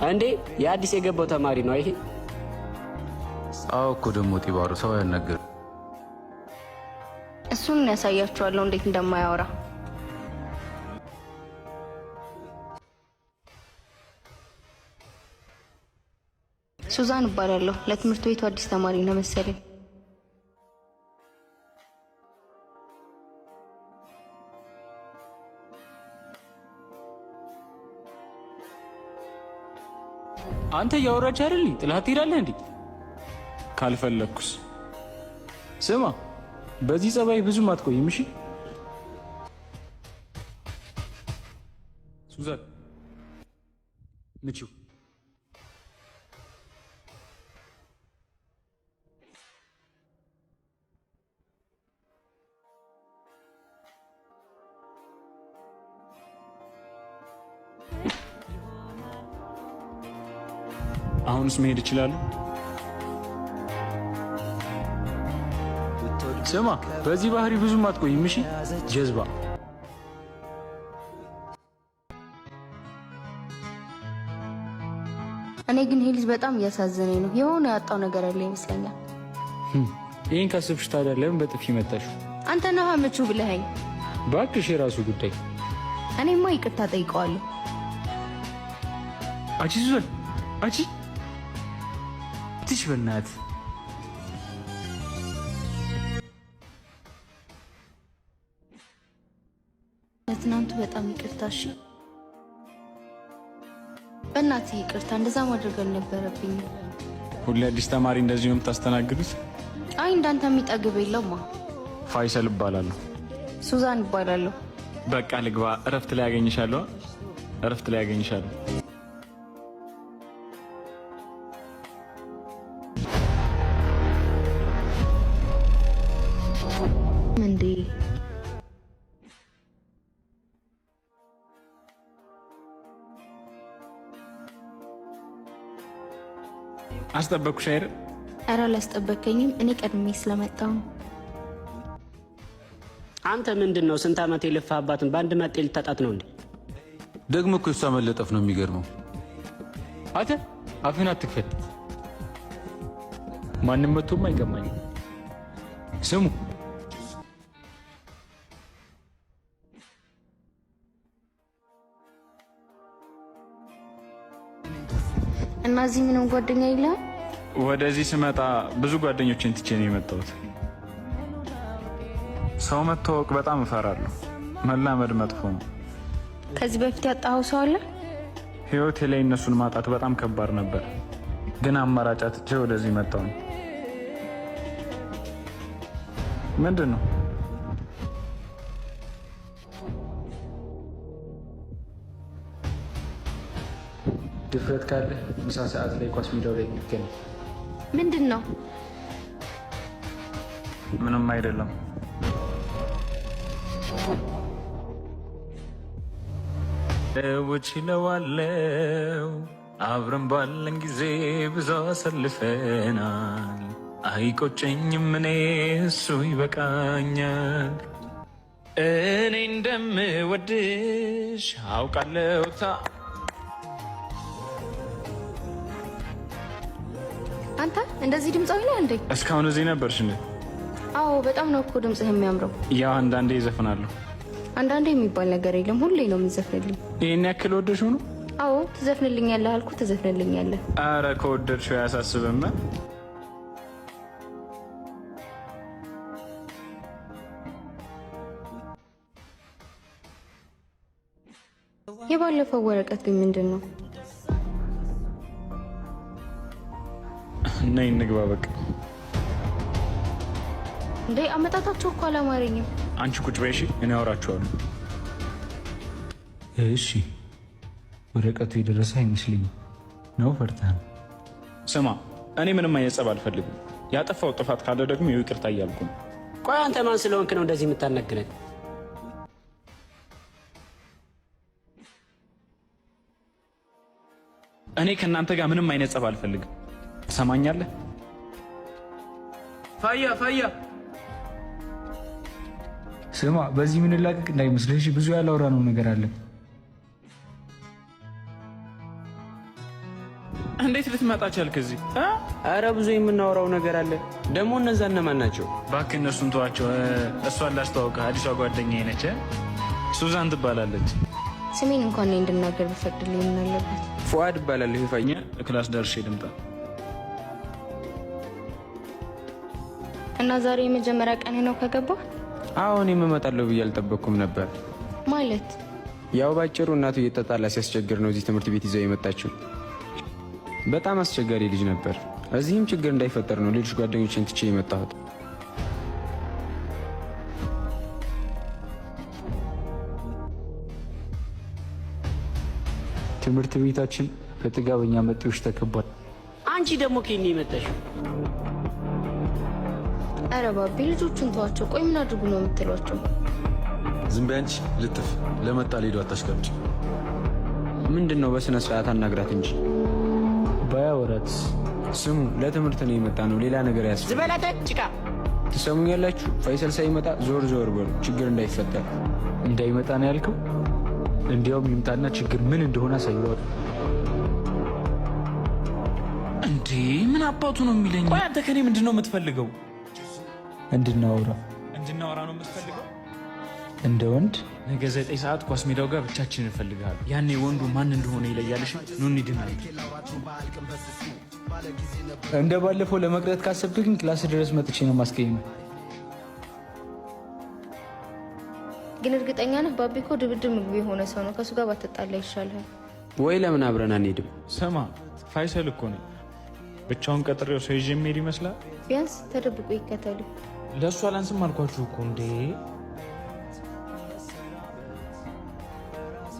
እንዴ የአዲስ የገባው ተማሪ ነው ይሄ? አዎ እኮ ደግሞ ጢባሩ ሰው ያነገር እሱን ያሳያችኋለሁ እንዴት እንደማያወራ። ሱዛን እባላለሁ። ለትምህርት ቤቱ አዲስ ተማሪ ነው መሰለኝ። አንተ ያወራች አይደል? ጥላት ትሄዳለህ እንዴ? ካልፈለኩስ ስማ፣ በዚህ ጸባይ ብዙም አትቆይም። እሺ ሱዛን ምቺው። አሁንስ መሄድ እችላለሁ? ስማ በዚህ ባህሪ ብዙም አትቆይም። እሺ ጀዝባ። እኔ ግን ይሄ ልጅ በጣም እያሳዘነኝ ነው። የሆነ ያጣው ነገር ያለ ይመስለኛል። ይሄን ካሰብሽ ታዲያ ለምን በጥፊ መታሽ? አንተ ነህ ምቹ ብለኸኝ። እባክሽ የራሱ ጉዳይ። እኔማ ይቅርታ ጠይቀዋለሁ። አቺ ሱዛን አቺ ትሽ በእናት ለትናንቱ በጣም ይቅርታ። እሺ በእናትህ ይቅርታ። እንደዛ ማድረግ አልነበረብኝም። ሁሌ አዲስ ተማሪ እንደዚህ ነው የምታስተናግዱት? አይ እንዳንተ የሚጠግብ የለውማ። ፋይሰል እባላለሁ። ሱዛን እባላለሁ። በቃ ልግባ። እረፍት ላይ ያገኝሻለሁ። እረፍት ላይ ያገኝሻለሁ። እንዴ አስጠበቅኩሽ አይደል? ኧረ አላስጠበከኝም። እኔ ቀድሜ ስለመጣሁ ነው። አንተ ምንድነው ስንት ዓመት የለፋህባትን በአንድ መጤ ልታጣት ነው እንዴ? ደግሞ እኮ እሷ መለጠፍ ነው የሚገርመው። አንተ አፍህን አትክፈት። ማንም መጥቶም አይቀማኝም። ስሙ እና እዚህ ምንም ጓደኛ የለህም? ወደዚህ ስመጣ ብዙ ጓደኞችን ትቼ ነው የመጣሁት። ሰው መተዋወቅ በጣም እፈራለሁ። መላመድ መጥፎ ነው። ከዚህ በፊት ያጣኸው ሰው አለ? ህይወቴ ላይ እነሱን ማጣት በጣም ከባድ ነበር፣ ግን አማራጭ አጥቼ ወደዚህ መጣሁ። ምንድን ነው? ድፍረት ካለ ምሳ ሰዓት ላይ ኳስ ሜዳው ላይ እንገናኝ። ምንድን ነው? ምንም አይደለም። እችለዋለሁ አብረን ባለን ጊዜ ብዙ አሳልፈናል። አይቆጨኝም እኔ እሱ ይበቃኛል። እኔ እንደምወድሽ አውቃለሁ። አንተ እንደዚህ ድምጻዊ ነህ እንዴ? እስካሁን እዚህ ነበርሽ እንዴ? አዎ በጣም ነው እኮ ድምጽህ የሚያምረው። ያው አንዳንዴ ይዘፍናለሁ። አንዳንዴ የሚባል ነገር የለም፣ ሁሌ ነው የምትዘፍንልኝ። ይሄን ያክል ወደድሽው ነው? አዎ ትዘፍንልኛለህ አልኩ፣ ትዘፍንልኛለህ። አረ ከወደድሽው አያሳስብም። የባለፈው ወረቀት ግን ምንድን ነው? ነይ እንግባ በቃ። እንዴ አመጣጣቸው እኮ አላማረኝም። አንቺ ቁጭ በይ እሺ፣ እኔ አወራችኋለሁ። እሺ ወረቀቱ የደረሰ አይመስልኝም ነው? ፈርተህ? ስማ እኔ ምንም አይነት ጸብ አልፈልግም። ያጠፋው ጥፋት ካለ ደግሞ ይቅርታ እያልኩ ነው። ቆይ አንተ ማን ስለሆንክ ነው እንደዚህ የምታነግረን? እኔ ከእናንተ ጋር ምንም አይነት ጸብ አልፈልግም። ትሰማኛለህ? ፋያ ስማ፣ በዚህ ምን ላቅቅ እንዳይመስልሽ፣ ብዙ ያላወራነው ነገር አለ። እንዴት ልትመጣ ቻልክ እዚህ? አረ ብዙ የምናወራው ነገር አለ። ደግሞ እነዛ እነማን ናቸው? እባክህ እነሱን ተዋቸው። እሷን ላስተዋውቅህ፣ አዲሷ ጓደኛዬ ነች። ሱዛን ትባላለች። ስሜን እንኳን እኔ እንድናገር ብፈቅድልኝ ምን አለበት? ፉአድ እባላለሁ። ይፋኝ ክላስ ደርሼ ልምጣ። እና ዛሬ የመጀመሪያ ቀን ነው ከገባ? አዎ እኔም እመጣለሁ ብዬ አልጠበቅኩም ነበር። ማለት ያው ባጭሩ እናቱ እየተጣላ ሲያስቸግር ነው እዚህ ትምህርት ቤት ይዘው የመጣችው። በጣም አስቸጋሪ ልጅ ነበር። እዚህም ችግር እንዳይፈጠር ነው ሌሎች ጓደኞችን ትቼ የመጣሁት። ትምህርት ቤታችን በጥጋበኛ መጤዎች ተከቧል። አንቺ ደግሞ ከኔ የመጣሽው? ኧረ ባቢ ልጆቹን ተዋቸው። ቆይ ምን አድርጉ ነው የምትሏቸው? ዝም በይ አንቺ ልጥፍ። ለመጣ ሊዶ አታሽቀምጪ። ምንድን ነው በስነ ስርዓት አናግራት እንጂ። ባያወራት ስሙ ለትምህርት ነው የመጣ ነው፣ ሌላ ነገር ያስ ዝበላተ ጭቃ ትሰሙኛላችሁ? ፈይሰል ሳይመጣ ዞር ዞር በሉ፣ ችግር እንዳይፈጠር። እንዳይመጣ ነው ያልከው? እንዲያውም ይምጣና ችግር ምን እንደሆነ አሳይዋል። እንዴ ምን አባቱ ነው የሚለኝ? ቆይ አንተ ከኔ ምንድን ነው የምትፈልገው? እንድናወራ ነው የምትፈልገው? እንደ ወንድ ነገ 9 ሰዓት ኳስ ሜዳው ጋር ብቻችንን እንፈልጋለን። ያኔ ወንዱ ማን እንደሆነ ይለያልሽ። ኑ እንሂድናል። እንደ ባለፈው ለመቅረት ካሰብክ ግን ክላስ ድረስ መጥቼ ነው ማስቀየም። ግን እርግጠኛ ነህ ባቢ እኮ ድብድብ ምግቡ የሆነ ሰው ነው። ከሱ ጋር ባትጣላ ይሻልሃል። ወይ ለምን አብረን አንሄድም? ስማ ፋይሰል እኮ ነው ብቻውን ቀጥሬው ሰው ይዤ የምሄድ ይመስላል። ቢያንስ ተደብቆ ይከተሉ። ለእሱ አላንስም አልኳችሁ እኮ እንዴ።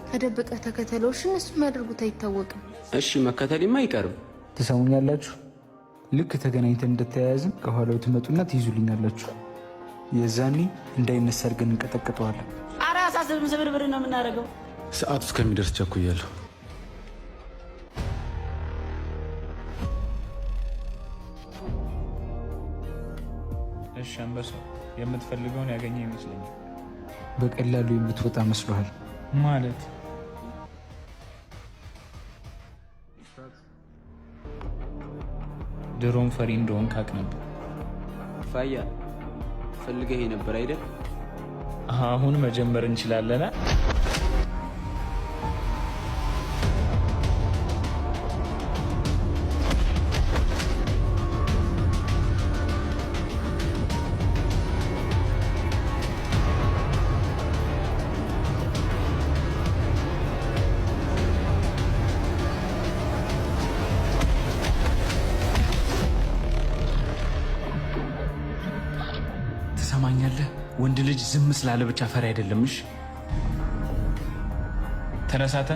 ተደብቀ ተከተለውሽ እነሱ የሚያደርጉት አይታወቅም። እሺ መከተልማ አይቀርም። ትሰሙኛላችሁ? ልክ ተገናኝተን እንደተያያዝን ከኋላው ትመጡና ትይዙልኛላችሁ። የዛኔ እንዳይነሳ አድርገን እንቀጠቅጠዋለን። ኧረ አሳስብም፣ ስብርብር ነው የምናደርገው። ሰዓቱ እስከሚደርስ ቸኩያለሁ። እሺ አንበሳው የምትፈልገውን ያገኘ ይመስለኛል። በቀላሉ የምትወጣ መስሎሃል ማለት? ድሮም ፈሪ እንደሆን ካቅ ነበር። ፋያ ፈልገህ ነበር አይደል? አሁን መጀመር እንችላለን። ትሰማኛለህ? ወንድ ልጅ ዝም ስላለ ብቻ ፈሪ አይደለምሽ። ተነሳተ።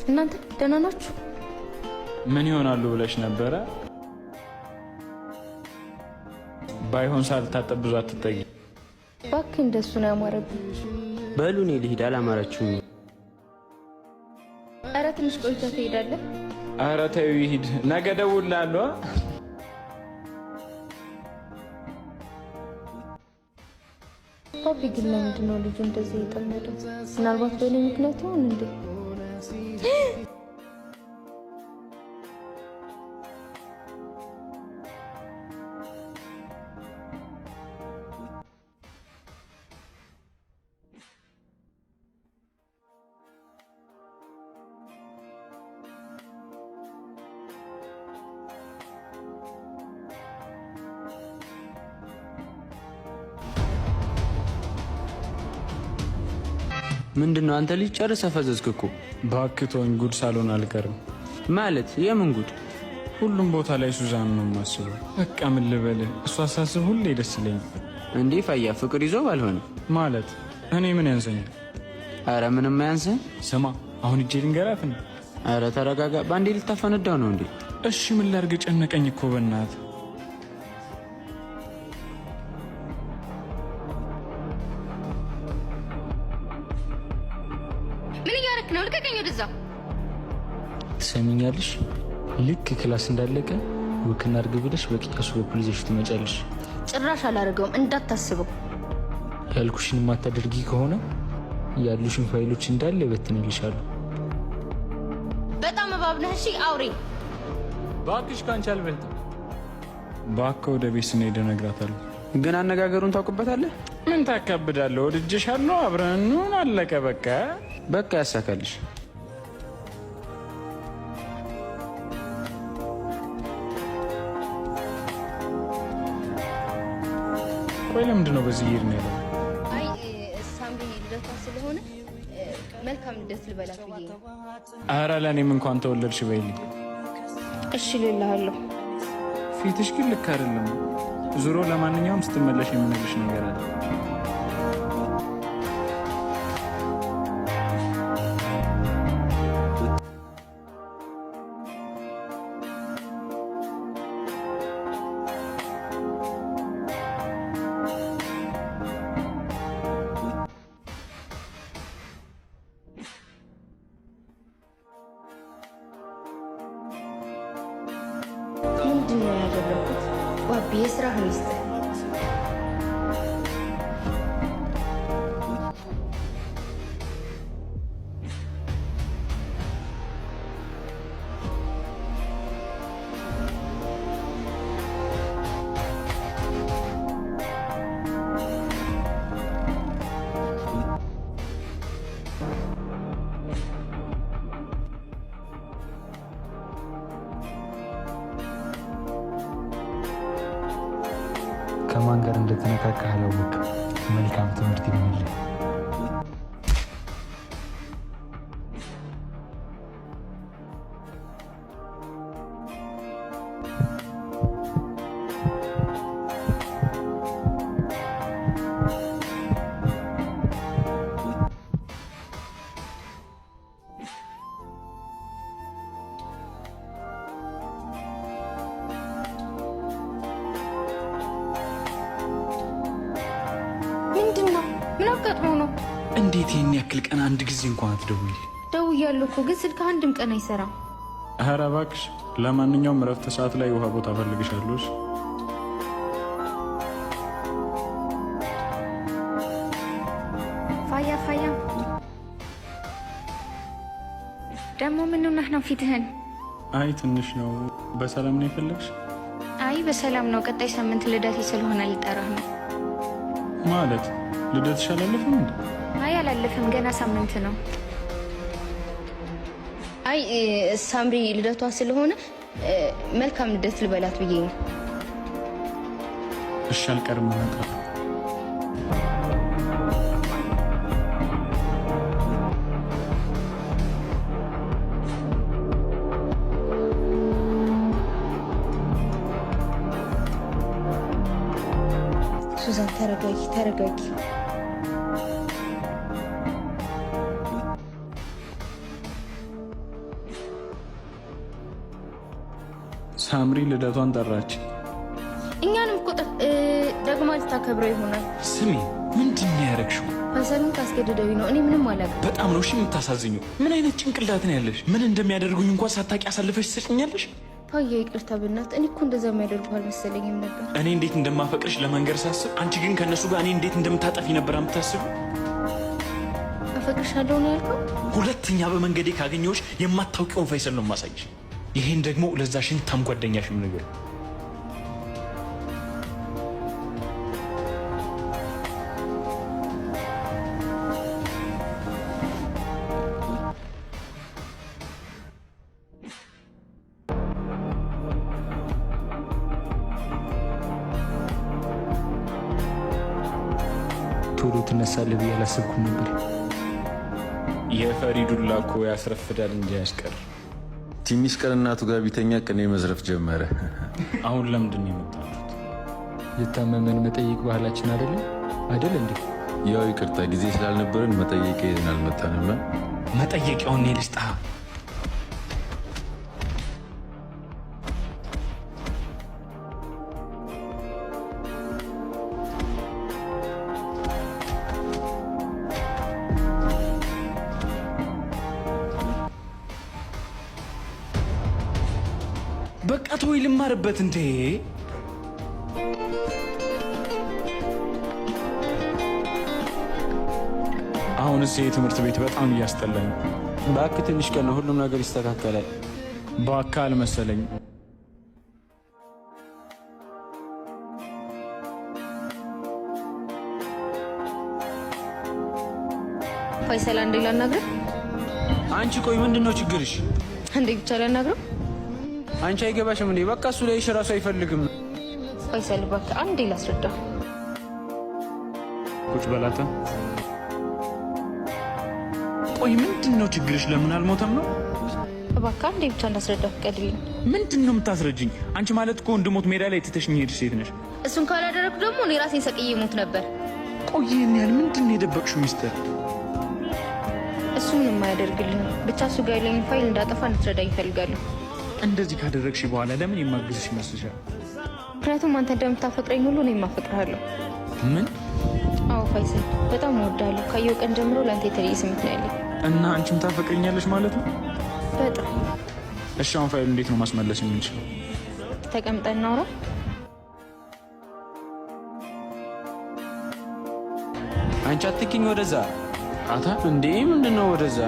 እናንተ ደህና ናችሁ? ምን ይሆናሉ ብለሽ ነበረ? ባይሆን ሳልታጠብ ብዙ አትጠጊ። እባክህ እንደሱ ነው ያማረብኝ። በሉ እኔ ልሂድ፣ አላማራችሁም። ኧረ ትንሽ ቆይተህ ትሄዳለህ። ኧረ ተይው ይሂድ፣ ነገ እደውልልሃለሁ። ባቢ ግን ለምንድን ነው ልጁ እንደዚህ የጠመደው? ምናልባት በእኔ ምክንያት ይሆን እንዴ? ምንድነው አንተ ልጅ ጨርሰህ ፈዘዝክ እኮ። ባክቶኝ ጉድ ሳልሆን አልቀርም። ማለት የምን ጉድ? ሁሉም ቦታ ላይ ሱዛን ነው የማስበው። በቃ ምን ልበልህ፣ እሷ ሳስብ ሁሌ ደስ ይለኛል። እንዴ ፋያ ፍቅር ይዞ ባልሆነ ማለት እኔ ምን ያንሰኛል? አረ ምንም አያንስህ። ስማ አሁን እጄ ልንገራት ነው። አረ ተረጋጋ፣ ባንዴ ልታፈነዳው ነው እንዴ? እሺ ምን ላድርግ? ጨነቀኝ እኮ በእናትህ። ነው ልቀቀኝ ወደዛ። ትሰሚኛለሽ? ልክ ክላስ እንዳለቀ ወክና አድርግ ብለሽ በቂያሱ በኩል ይዘሽ ትመጫለሽ። ጭራሽ አላደርገውም እንዳታስበው። ያልኩሽን የማታደርጊ ከሆነ ያሉሽን ፋይሎች እንዳለ ይበትንልሻለሁ። በጣም እባብ ነህ። እሺ አውሬ። እባክሽ ካንቺ አልበልጥም። እባክህ ወደ ቤት ስንሄድ እነግራታለሁ። ግን አነጋገሩን ታውቅበታለህ? ምን ታካብዳለህ? ወድጄሻለሁ፣ አብረን እንሁን፣ አለቀ በቃ። በቃ ያሳካልሽ። ቆይ ለምንድን ነው በዚህ ይሄድ ነው ያለው? አይ ሳምሪ ልደቷ ስለሆነ መልካም ልደት ልበላት ብዬ ነው። ኧረ ለእኔም እንኳን ተወለድሽ በይልኝ። እሺ ልልሃለሁ። ፊትሽ ግን ልክ አይደለም። ዙሮ ለማንኛውም ስትመለሽ የምነግርሽ ነገር አለ። ምንድን ነው ያደረኩት? ዋቢ የስራህን ይስጥህ። ከማን ጋር እንደተነካካህ አላወቅም። መልካም ትምህርት ይሆንልህ። ምን አጋጥሞ ነው? እንዴት ይህን ያክል ቀን አንድ ጊዜ እንኳን አትደውይ? ደውያለሁ እኮ ግን ስልክ አንድም ቀን አይሰራም። ኧረ እባክሽ። ለማንኛውም እረፍት ሰዓት ላይ ውሃ ቦታ ፈልግሻለሁ። ፋያ ፋያ፣ ደግሞ ምን ሆነህ ነው ፊትህን? አይ ትንሽ ነው። በሰላም ነው የፈለግሽ? አይ በሰላም ነው። ቀጣይ ሳምንት ልደቴ ስለሆነ ልጠራህ ነው። ማለት ልደትሽ አላለፈም እንዴ? አይ አላለፈም፣ ገና ሳምንት ነው። አይ ሳምሪ ልደቷ ስለሆነ መልካም ልደት ልበላት ብዬ ነው። እሺ አልቀርም። መጣ ሱዛን ተረጋጊ ተረጋጊ። ሳምሪ ልደቷን ጠራች። እኛንም እኮ ደግሞ ልታከብረው ይሆናል። ስሚ፣ ምንድን ነው ያደረግሽው? ሀሰኑን ካስገደደኝ ነው። እኔ ምንም አላውቅም። በጣም ነው እሺ የምታሳዝኙ። ምን አይነት ጭንቅላት ነው ያለሽ? ምን እንደሚያደርጉኝ እንኳን ሳታውቂ አሳልፈሽ ትሰጭኛለሽ? ፋያ ይቅርታ ብናት። እኔ እኮ እንደዛ የሚያደርጉ አልመሰለኝም ነበር። እኔ እንዴት እንደማፈቅርሽ ለመንገር ሳስብ፣ አንቺ ግን ከእነሱ ጋር እኔ እንዴት እንደምታጠፊ ነበር የምታስቡ። አፈቅርሻለሁ ነው ያልከው? ሁለተኛ በመንገዴ ካገኘሁሽ የማታውቂውን ፈይሰል ነው የማሳይሽ። ይሄን ደግሞ ለዛ ሽንታም ጓደኛሽም ነገር ቶሎ ትነሳለህ ብዬ አላሰብኩም ነበር። የፈሪ ዱላ እኮ ያስረፍዳል እንጂ ያስቀር። ትንሽ ቀን እናቱ ጋር ቢተኛ ቅኔ መዝረፍ ጀመረ። አሁን ለምንድን ነው የመጣችሁት? የታመመን መጠየቅ ባህላችን አይደለም አይደል እንዴ? ያው ይቅርታ ጊዜ ስላልነበረን መጠየቅ ይዘን አልመጣንም። መጠየቂያውን እኔ ልስጣ። በቃ ተወይ ልማርበት እንዴ። አሁንስ የትምህርት ቤት በጣም እያስጠላኝ። እባክህ ትንሽ ቀን ነው፣ ሁሉም ነገር ይስተካከላል። በአካል መሰለኝ። ፋይሰል አንዴ ላናግረው። አንቺ ቆይ ምንድን ነው ችግርሽ? አንዴ ብቻ ላናግረው። አንቺ አይገባሽም እንዴ? በቃ እሱ ላይሽ ራሱ አይፈልግም። ፋይሰል እባክህ አንዴ ላስረዳ። ቁጭ በላታ። ቆይ ምንድን ነው ችግርሽ? ለምን አልሞተም ነው? እባክህ አንዴ ብቻ እንዳስረዳ ፍቀድልኝ። ምንድን ነው የምታስረጅኝ? አንቺ ማለት እኮ እንድሞት ሜዳ ላይ ትተሽኝ ሄድሽ ሴት ነሽ። እሱን ካላደረግኩ ደግሞ እኔ ራሴን ሰቅዬ ሞት ነበር። ቆይ ይህን ያህል ምንድን ነው የደበቅሽው ሚስጥር? እሱ ምንም አያደርግልኝ። ብቻ እሱ ጋር ያለኝ ፋይል እንዳጠፋ እንድትረዳኝ እፈልጋለሁ። እንደዚህ ካደረግሽ በኋላ ለምን የማግዝሽ ይመስልሻል? ምክንያቱም አንተ እንደምታፈቅረኝ ሁሉ እኔም አፈቅርሃለሁ። ምን? አዎ ፋይሰል በጣም እወድሃለሁ። ካየሁ ቀን ጀምሮ ለአንተ የተለየ ስሜት ነው ያለኝ። እና አንቺም ታፈቅረኛለሽ ማለት ነው? በጣም። እሺ አሁን ፋይሉ እንዴት ነው ማስመለስ የምንችለው? ተቀምጠን እናውራ። አንቺ አትኪኝ ወደዛ። አታ እንዴ ምንድን ነው ወደዛ?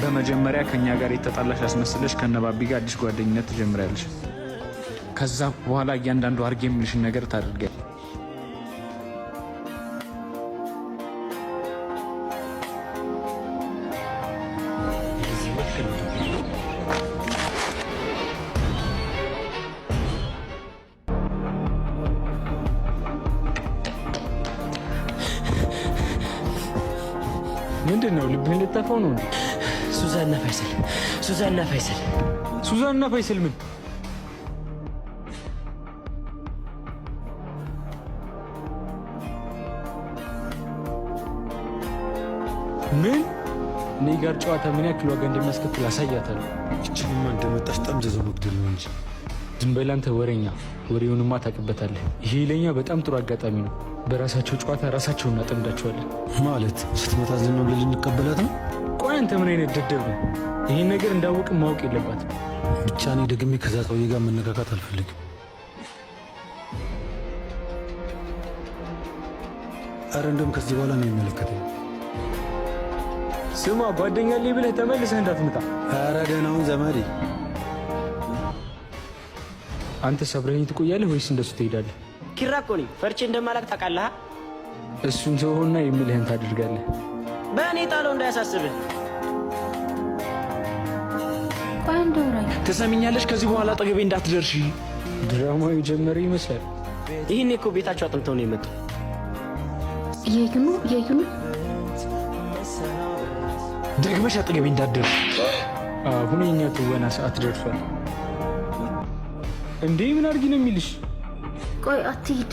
በመጀመሪያ ከኛ ጋር የተጣላሽ አስመስለሽ ከነባቢ ጋር አዲስ ጓደኝነት ትጀምሪያለሽ። ከዛ በኋላ እያንዳንዱ አድርጌ የምልሽን ነገር ታደርጊያለሽ። ምንድን ነው ልብህን ልጠፋው ነው? ሱዛንና ፋይሰል ሱዛንና ፋይሰል ምን? ምን? እኔ ጋር ጨዋታ ምን ያክል ዋጋ እንደሚያስከፍል አሳያታለሁ። እችንማ እንደመጣሽ ጠምዘዞ መግደል ነው እንጂ። ዝም በል አንተ ወሬኛ፣ ወሬውንማ ታውቅበታለህ። ይሄ ለኛ በጣም ጥሩ አጋጣሚ ነው። በራሳቸው ጨዋታ ራሳቸውን እናጠምዳቸዋለን። ማለት ስትመጣ ዝም ብለን ልንቀበላት ነው? ቆይ አንተ ምን አይነት ደደብ ነው? ይህን ነገር እንዳወቅም ማወቅ የለባትም። ብቻ እኔ ደግሜ ከዛ ሰውዬ ጋር መነካካት አልፈልግም። አረ እንደውም ከዚህ በኋላ ነው የሚመለከተኝ። ስማ ጓደኛ አለኝ ብለህ ተመልሰህ እንዳትመጣ። አረ ደህናውን ዘመዴ። አንተ ሰብረኸኝ ትቆያለህ ወይስ እንደሱ ትሄዳለህ? ኪራ እኮ ነኝ። ፈርቼ እንደማላቅ ታውቃለህ። እሱን ተወውና የምልህን ታደርጋለህ። በእኔ ጣለው እንዳያሳስብህ። ቆይ እንደውራኝ ትሰሚኛለሽ? ከዚህ በኋላ አጠገቤ እንዳትደርሺ። ድራማው የጀመረ ይመስላል። ይህኔ እኮ ቤታቸው አጥንተው ነው የመጡ። እያዩ ነው። ደግመሽ አጠገቤ እንዳትደርሺ። አሁን የኛ ትወና ሰዓት ደርሷል። እንዴ ምን አድርጊ ነው የሚልሽ? ቆይ አትሂድ።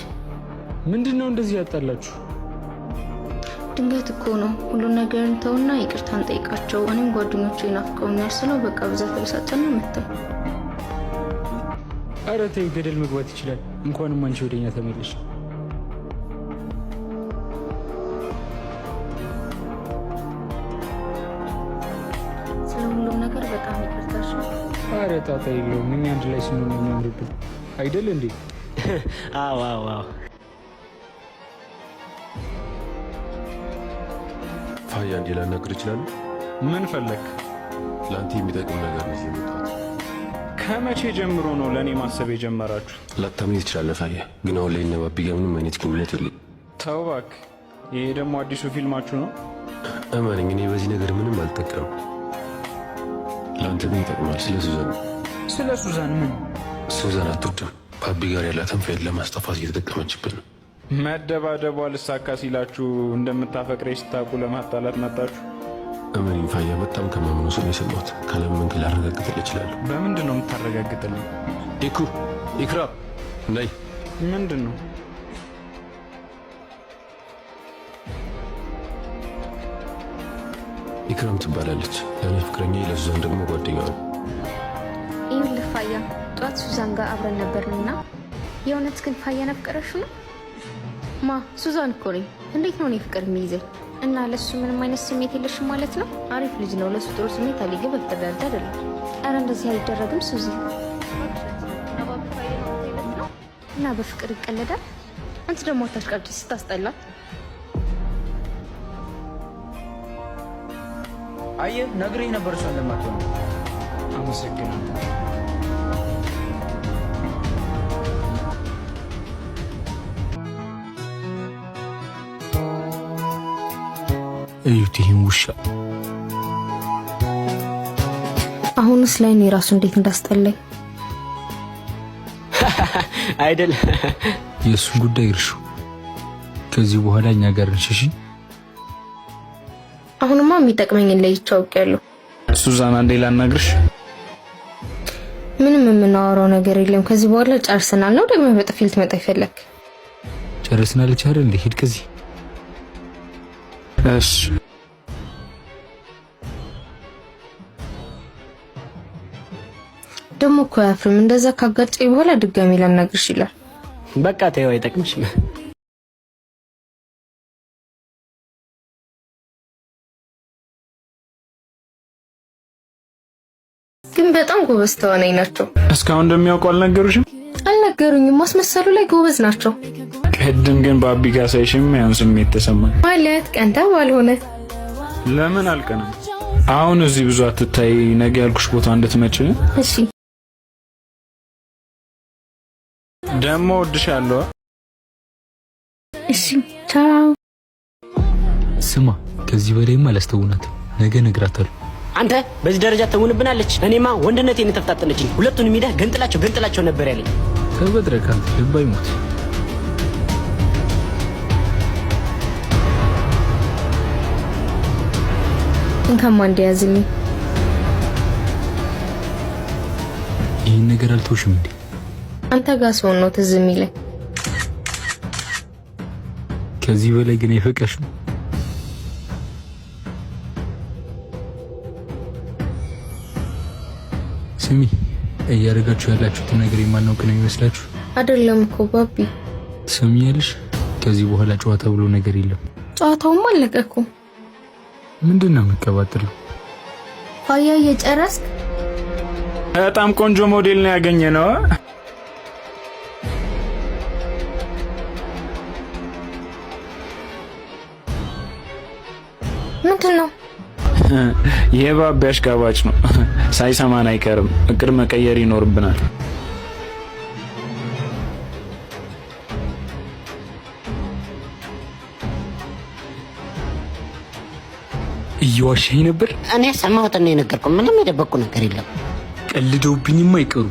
ምንድን ነው እንደዚህ ያጣላችሁ? ድንገት እኮ ነው። ሁሉን ነገር እንተውና ይቅርታ እንጠይቃቸው። እኔም ጓደኞቼ ናፍቀውኛል ስለው በቃ ብዛት ተበሳጨና መተው። ኧረ ተይው፣ ገደል መግባት ይችላል። እንኳንም አንቺ ወደኛ ተመለሽ። ስለ ሁሉም ነገር በጣም ይቅርታሽ። ኧረ ጣጣ የለውም። እኛ አንድ ላይ ስንሆን ነው የሚያምርብን አይደል እንዴ? አዎ አዎ አዎ። ፋያ እንዲ ላናግር ይችላሉ? ምን ፈለግ? ለአንተ የሚጠቅም ነገር ነው የመጣሁት። ከመቼ ጀምሮ ነው ለእኔ ማሰብ የጀመራችሁ? ላታምኝ ትችላለህ ፋያ፣ ግን አሁን ላይ እነ ባቢ ጋር ምንም አይነት ግንኙነት የለኝም። ተው እባክህ፣ ይሄ ደግሞ አዲሱ ፊልማችሁ ነው? እመነኝ፣ እኔ በዚህ ነገር ምንም አልጠቀምም። ለአንተ ምን ይጠቅማል? ስለ ሱዛን። ስለ ሱዛን ምን? ሱዛን አትወድም። ባቢ ጋር ያላትን ፋይል ለማስጠፋት እየተጠቀመችብን ነው። መደባደቧ ልሳካ ሲላችሁ እንደምታፈቅሬ ስታውቁ ለማጣላት መጣችሁ። እመኔን ፋያ፣ በጣም ከማምነው ሰው ነው የሰማሁት። ካለምን ግን ላረጋግጥልህ እችላለሁ። በምንድን ነው የምታረጋግጥልኝ? ኢክራም ነይ። ምንድን ነው? ኢክራም ትባላለች። ለእኔ ፍቅረኛ፣ ለሱዛን ደግሞ ጓደኛ ነው። ይኸውልህ ፋያ፣ ጠዋት ሱዛን ጋር አብረን ነበርንና የእውነት ግን ፋያ ነፍቀረሹ ነው? ሱዛን እኮ ነኝ። እንዴት ነው እኔ ፍቅር የሚይዘኝ? እና ለሱ ምንም አይነት ስሜት የለሽም ማለት ነው? አሪፍ ልጅ ነው። ለሱ ጥሩ ስሜት አለ፣ ግን በፍቅር ደረጃ አይደለም። ኧረ እንደዚህ አይደረግም ሱዚ። እና በፍቅር ይቀለዳል። አንተ ደግሞ አታሽቃብጪ ስታስጠላ። አየህ ነግሬህ ነበር እሷን ለማትሆን። አመሰግናለሁ። እዩት ይህን ውሻ። አሁንስ ላይ እኔ ራሱ እንዴት እንዳስጠላኝ አይደል? የእሱን ጉዳይ እርሹ። ከዚህ በኋላ እኛ ጋር እንሽሽ። አሁንማ የሚጠቅመኝ ለይቼ አውቄያለሁ። ሱዛና እንዴ ላናግርሽ? ምንም የምናወራው ነገር የለም። ከዚህ በኋላ ጨርሰናል ነው ደግሞ በጥፊ ልትመጣ ይፈለግ? ጨርሰናል አይደል? እንዴ ሂድ ከዚህ። እሺ ደግሞ እኮ አያፍርም። እንደዛ ካጋጨኝ በኋላ ድጋሚ ላናግርሽ ይላል። በቃ ተይው፣ አይጠቅምሽም። ግን በጣም ጎበዝ ተዋናይ ናቸው። እስካሁን እንደሚያውቁ አልነገሩሽም? አልነገሩኝም። ማስመሰሉ ላይ ጎበዝ ናቸው። ቅድም ግን በአቢ ጋር ሳይሽም ያን ስሜት ተሰማኝ። ማለት ቀንታ ባልሆነ ለምን አልቀናም? አሁን እዚህ ብዙ አትታይ፣ ነገ ያልኩሽ ቦታ እንድትመጪ። እሺ ደግሞ ወድሻለሁ። እሺ ቻው። ስማ ከዚህ በላይማ አላስተውናትም። ነገ እነግራታለሁ። አንተ በዚህ ደረጃ ተውንብናለች። እኔማ ወንድነቴን ተፈታተነችኝ። ሁለቱንም ሄዳ ገንጥላቸው ነበር ያለኝ። ተበድረካል ልብ አይሞት። እንከማ እንደያዝልኝ ይህን ነገር አልተውሽም እንዴ? አንተ ጋር ሰው ነው ትዝ የሚለኝ። ከዚህ በላይ ግን አይፈቀሽም። ስሚ እያደረጋችሁ ያላችሁትን ነገር የማናውቅ ነው ይመስላችሁ? አይደለም እኮ ባቢ። ትሰሚያለሽ? ከዚህ በኋላ ጨዋታ ብሎ ነገር የለም። ጨዋታውም አለቀ እኮ። ምንድን ነው የምትቀባጥለው? ፋያ እየጨረስክ? በጣም ቆንጆ ሞዴል ነው ያገኘ ነው። ምንድን ነው? የባቢ አሽቃባጭ ነው። ሳይሰማን አይቀርም። እቅድ መቀየር ይኖርብናል። እየዋሸኝ ነበር። እኔ ሰማሁትና የነገርኩህ ምንም የደበቅኩ ነገር የለም። ቀልደውብኝም አይቀሩ።